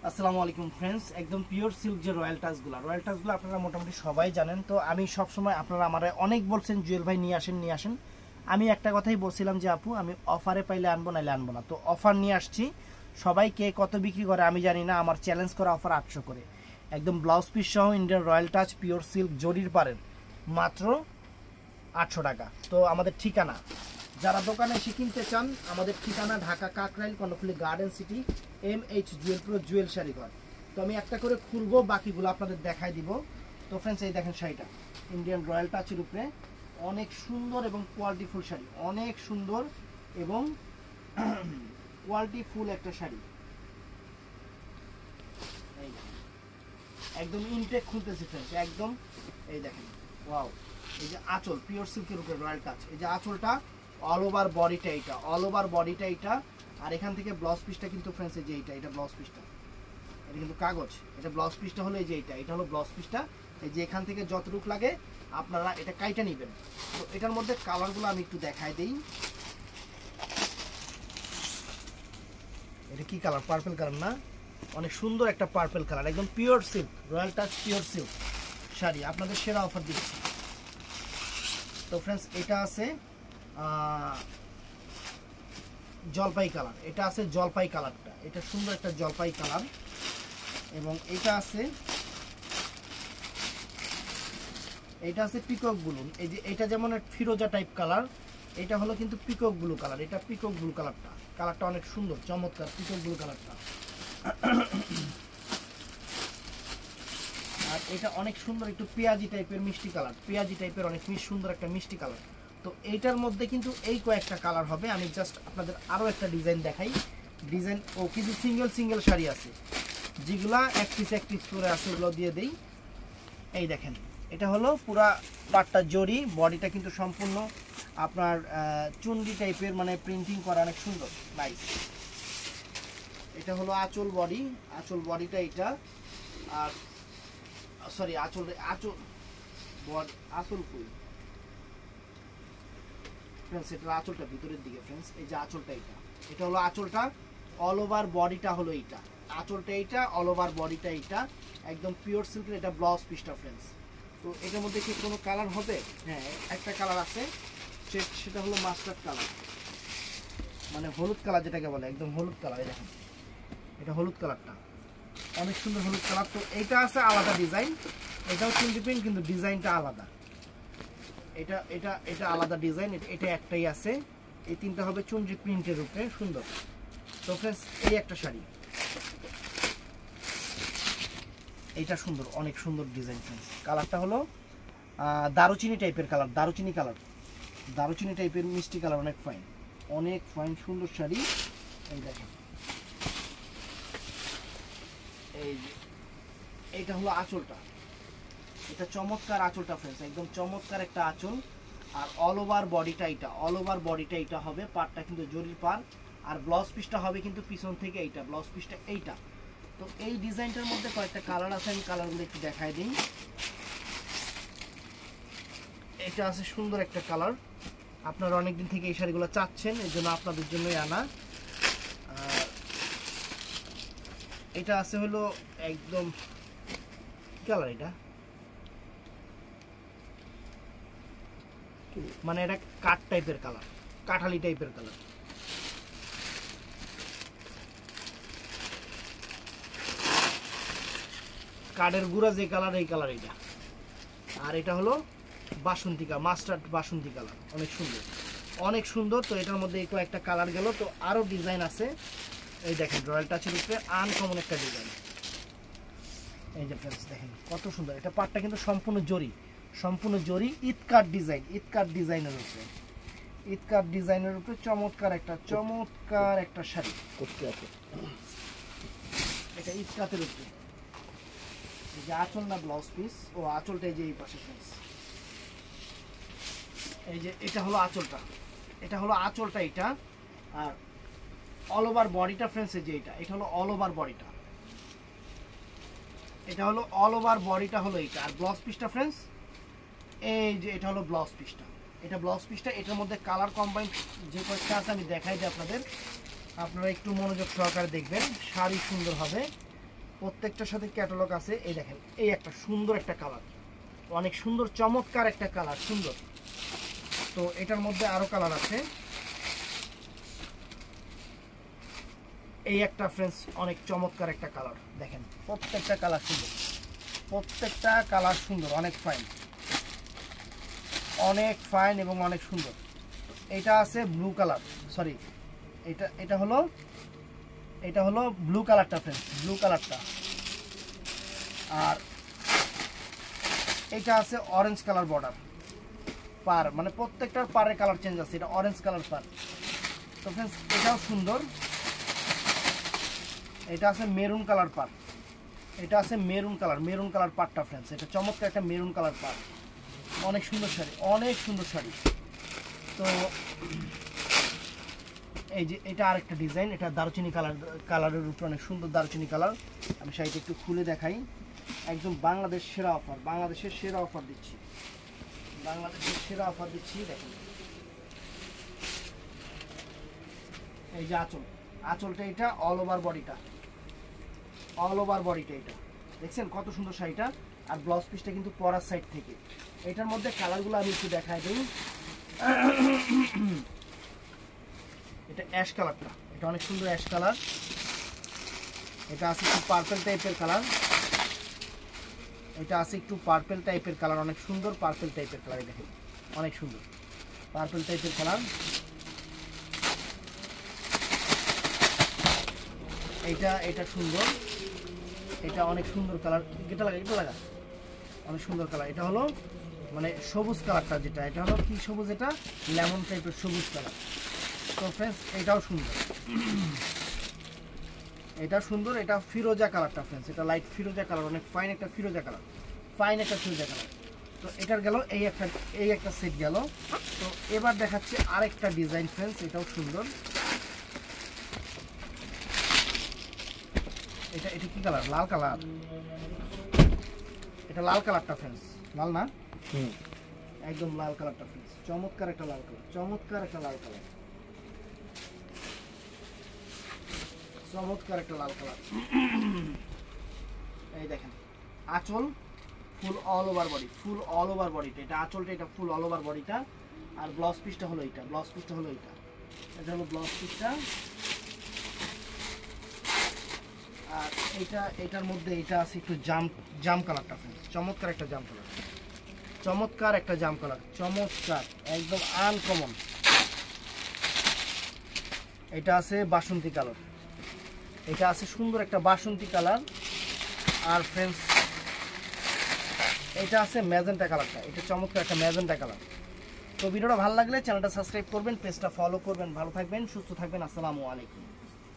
আসসালামু আলাইকুম ফ্রেন্ডস, একদম পিওর সিল্ক যে রয়্যাল টাচগুলো আপনারা মোটামুটি সবাই জানেন। তো আমি সবসময় আপনারা আমার অনেক বলছেন জুয়েল ভাই নিয়ে আসেন। আমি একটা কথাই বলছিলাম যে আপু আমি অফারে পাইলে আনবো, নাইলে আনবো না। তো অফার নিয়ে আসছি। সবাই কে কত বিক্রি করে আমি জানি না, আমার চ্যালেঞ্জ করা অফার 800 করে, একদম ব্লাউজ পিস সহ Indian royal touch pure silk জরির পারেন মাত্র 800 টাকা। তো আমাদের ঠিকানা, যারা দোকানে এসে কিনতে চান, আমাদের ঠিকানা Dhaka Kakrail Karnaphuli garden city MH Jewel pro Jewel Sharighar. তো আমি একটা করে খুলবো, বাকিগুলো আপনাদের দেখাই দিব। তো ফ্রেন্ডস, এই দেখেন শাড়িটা ইন্ডিয়ান রয়্যাল টাচের উপরে, অনেক সুন্দর এবং কোয়ালিটিফুল শাড়ি, অনেক সুন্দর এবং কোয়ালিটিফুল একটা শাড়ি। এই একদম ইনটেক খুলতেছি ফ্রেন্ডস, একদম। এই দেখেন, ওয়াও। এই যে আঁচল পিওর সিল্কের উপরে রয়্যাল টাচ, এই যে আঁচলটা অল ওভার বডিটা, এটা আর এখান থেকে ব্লাউজ পিসটা কিন্তু ফ্রেন্ডস, এই যে এটা ব্লাউজ পিসটা, এটা কিন্তু কাগজ, এটা ব্লাউজ পিসটা হলো এই যে এটা হলো ব্লাউজ পিসটা। এই যে এখান থেকে যতটুক লাগে আপনারা এটা কাইটা নেবেন। তো এটার মধ্যে কালারগুলো আমি একটু দেখাই দিই। এটা কি কালার? পার্পল কালার না? অনেক সুন্দর একটা পার্পল কালার, একদম pure silk royal touch pure silk sari, আপনাদের সেরা অফার দিচ্ছি। তো ফ্রেন্ডস, এটা আছে জলপাই কালার, এটা আছে জলপাই কালারটা, এটা সুন্দর একটা জলপাই কালার। এবং এটা আছে পিকক ব্লু। এই যে এটা যেমন ফিরোজা টাইপ কালার, এটা হলো কিন্তু পিকক ব্লু কালার, এটা পিকক ব্লু কালারটা অনেক সুন্দর চমৎকার পিকক ব্লু কালারটা। আর এটা অনেক সুন্দর একটু পেঁয়াজি টাইপের মিষ্টি কালার, পেঁয়াজি টাইপের অনেক সুন্দর একটা মিষ্টি কালার। তো এইটার মধ্যে কিন্তু এই কয়েকটা কালার হবে। আমি জাস্ট আপনাদের আরও একটা ডিজাইন দেখাই। ডিজাইন ও কিছু সিঙ্গেল শাড়ি আছে, যেগুলা এক পিস করে আছে, ওগুলো দিয়ে দেই। এই দেখেন, এটা হলো পুরা পাটটা জরি, বডিটা কিন্তু সম্পূর্ণ আপনার চুন্ডি টাইপের, মানে প্রিন্টিং করা, অনেক সুন্দর নাইস। এটা হলো আঁচল বডিটা এটা। আর সরি, আঁচল কই ফ্রেন্ডস, এটা আঁচলটা ভিতরের দিকে ফ্রেন্ডস, এই যে আঁচলটা এটা হলো আঁচলটা, অল ওভার বডিটা হলো এইটা, আঁচলটা এইটা, অল ওভার বডিটা এইটা, একদম পিওর সিল্কের। এটা ব্লাউজ পিসটা ফ্রেন্ডস। তো এটার মধ্যে কি কোনো কালার হবে? হ্যাঁ, একটা কালার আছে, সেটা হলো মাস্টার্ড কালার, মানে হলুদ কালার যেটাকে বলে, একদম হলুদ কালার। দেখেন, এটা হলুদ কালারটা অনেক সুন্দর হলুদ কালার। তো এইটা আছে আলাদা ডিজাইন, এটাও চুন্ডি প্রিন্ট কিন্তু ডিজাইনটা আলাদা। এটা আলাদা ডিজাইন, এটা একটাই আছে। এই তিনটা হবে চুন্ডি প্রিন্টের উপরে, সুন্দর। তো ফ্রেন্ডস, এই একটা শাড়ি, এইটা সুন্দর, অনেক সুন্দর ডিজাইন ফ্রেন্ডস। কালারটা হলো দারুচিনি টাইপের কালার, দারুচিনি টাইপের মিষ্টি কালার, অনেক ফাইন সুন্দর শাড়ি। এই দেখেন, এই যে এইটা হলো আঁচলটা, এটা চমৎকার আঁচলটা ফ্রেন্ডস, একদম চমৎকার একটা আঁচল। আর অল ওভার বডিটা এটা হবে, পাড়টা কিন্তু জরির পাড়। আর ব্লাউজ পিসটা হবে কিন্তু পিছন থেকে এইটা, ব্লাউজ পিসটা এইটা। তো এই ডিজাইনটার মধ্যে কয়েকটা কালার আছে, আমি কালারগুলো একটু দেখাই দিই। এটা আছে সুন্দর একটা কালার, আপনারা অনেকদিন থেকে এই শাড়িগুলো চাচ্ছেন, এই জন্য আপনাদের জন্যই আনা। এটা আছে হলো একদম কালার, এটা মানে এটা কাঠ টাইপের কালার, কাঠালি টাইপের কালার। কাঠের গুঁড়া যে কালার, এই কালার এটা। আর এটা হলো বাসন্তী মাস্টার্ড বাসন্তী কালার, অনেক সুন্দর। তো এটার মধ্যে এই কয়েকটা কালার গেল। তো আরও ডিজাইন আছে, এই দেখেন রয়্যাল টাচের উপরে আনকমন একটা ডিজাইন। এই যে ফ্রেন্ডস দেখেন কত সুন্দর, এটা পাটটা কিন্তু সম্পূর্ণ জরি, ইতকার ডিজাইনের উপরে চমৎকার একটা শাড়ি করতে আছে। এটা ইতকাতের উপরে, এই যে আঁচল না ব্লাউজ পিস, ও আঁচলটা এই যে এই পাশে ফ্রেন্ডস। এই যে এটা হলো আঁচলটা, এটা। আর অল ওভার বডিটা ফ্রেন্ডস, এই যে এটা হলো অল ওভার বডিটা, হলো এইটা। আর ব্লাউজ পিসটা ফ্রেন্ডস, এই যে এটা হলো ব্লাউজ পিসটা, এটার মধ্যে কালার কম্বাইন যে কয়েকটা আছে আমি দেখাই দিই আপনাদের, আপনারা একটু মনোযোগ সহকারে দেখবেন, শাড়ি সুন্দর হবে। প্রত্যেকটার সাথে ক্যাটালগ আছে। এই দেখেন, এই একটা সুন্দর একটা কালার, অনেক সুন্দর চমৎকার একটা কালার, সুন্দর। তো এটার মধ্যে আরো কালার আছে। এই একটা ফ্রেন্ডস অনেক চমৎকার একটা কালার, দেখেন প্রত্যেকটা কালার সুন্দর, প্রত্যেকটা কালার সুন্দর, অনেক ফাইন, অনেক ফাইন এবং অনেক সুন্দর। এটা আছে ব্লু কালার, সরি এটা হলো ব্লু কালারটা ফ্রেন্ডস, ব্লু কালারটা। আর এটা আছে অরেঞ্জ কালার বর্ডার পার, মানে প্রত্যেকটার পারের কালার চেঞ্জ আছে। এটা অরেঞ্জ কালার পার। তো ফ্রেন্ডস এটাও সুন্দর। এটা আছে মেরুন কালার পার, এটা আছে মেরুন কালার পারটা ফ্রেন্ডস। এটা চমৎকার একটা মেরুন কালার পার, অনেক সুন্দর শাড়ি, অনেক সুন্দর শাড়ি। তো এই যে এটা আরেকটা ডিজাইন, এটা দারুচিনি কালারের উপর অনেক সুন্দর দারুচিনি কালার। আমি শাড়িটা একটু খুলে দেখাই। একদম বাংলাদেশ সেরা অফার, বাংলাদেশের সেরা অফার দিচ্ছি, বাংলাদেশের সেরা অফার দিচ্ছি। দেখেন এই যে আঁচলটা এটা অল ওভার বডিটা, এটা দেখছেন কত সুন্দর শাড়িটা। আর ব্লাউজ পিসটা কিন্তু পরার সাইড থেকে। এটার মধ্যে কালারগুলো আমি একটু দেখাই দিই। এটা অ্যাশ কালারটা, এটা অনেক সুন্দর অ্যাশ কালার। এটা আছে একটু পার্পল টাইপের কালার, এটা আছে একটু পার্পল টাইপের কালার, অনেক সুন্দর পার্পল টাইপের কালার। দেখেন অনেক সুন্দর পার্পল টাইপের কালার। এটা সুন্দর, এটা অনেক সুন্দর কালার। এটা লাগা অনেক সুন্দর কালার। এটা হলো মানে সবুজ কালারটা, যেটা এটা হলো কি সবুজ, এটা লেমন টাইপের সবুজ কালার। তো ফ্রেন্ডস এটাও সুন্দর, এটা সুন্দর। এটা ফিরোজা কালারটা ফ্রেন্ডস, এটা লাইট ফিরোজা কালার, অনেক ফাইন একটা ফিরোজা কালার, ফিরোজা কালার। তো এটার গেল এই একটা সেট গেল। তো এবার দেখাচ্ছি আরেকটা ডিজাইন ফ্রেন্ডস, এটাও সুন্দর। এটা কি কালার? লাল কালার। এটা লাল কালারটা ফ্রেন্ডস, লাল না? একদম লাল কালারটা ফ্রেন্ডস, চমৎকার একটা লাল কালার, চমৎকার একটা লাল কালার, চমৎকার একটা লাল কালার। এই দেখেন আঁচল ফুল অল ওভার বডি, ফুল অল ওভার বডিটা। এটা আঁচলটা, এটা ফুল অল ওভার বডিটা। আর ব্লাউজ পিসটা হলো এটা, এটা হলো ব্লাউজ পিসটা। আর এটার মধ্যে এটা আছে একটু জাম কালারটা ফ্রেন্ডস, চমৎকার একটা জাম কালার, চমৎকার একদম আনকমন। এটা আছে বাসন্তী কালার, এটা আছে সুন্দর একটা বাসন্তী কালার। আর ফ্রেন্ডস এটা আছে ম্যাজেন্টা কালারটা, এটা চমৎকার একটা ম্যাজেন্টা কালার। তো ভিডিওটা ভালো লাগলে চ্যানেলটা সাবস্ক্রাইব করবেন, পেজটা ফলো করবেন। ভালো থাকবেন, সুস্থ থাকবেন। আসসালামু আলাইকুম।